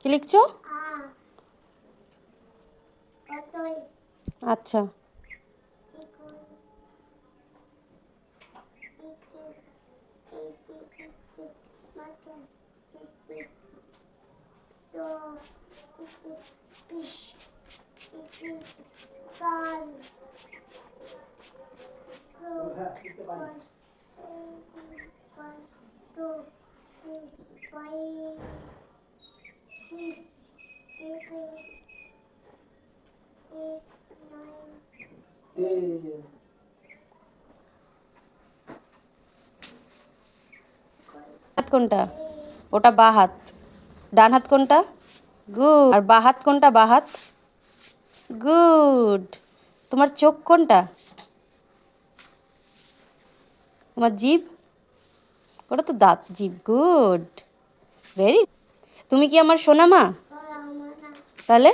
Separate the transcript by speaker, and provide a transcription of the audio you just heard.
Speaker 1: কি লিখছো? আচ্ছা, হাত কোনটা? ওটা বা হাত। ডান হাত কোনটা? গুড। আর বা হাত কোনটা? বা হাত। গুড। তোমার চোখ কোনটা? তোমার জিভ? ওটা তো দাঁত। জিভ। গুড। ভেরি। তুমি কি আমার সোনা মা? তাহলে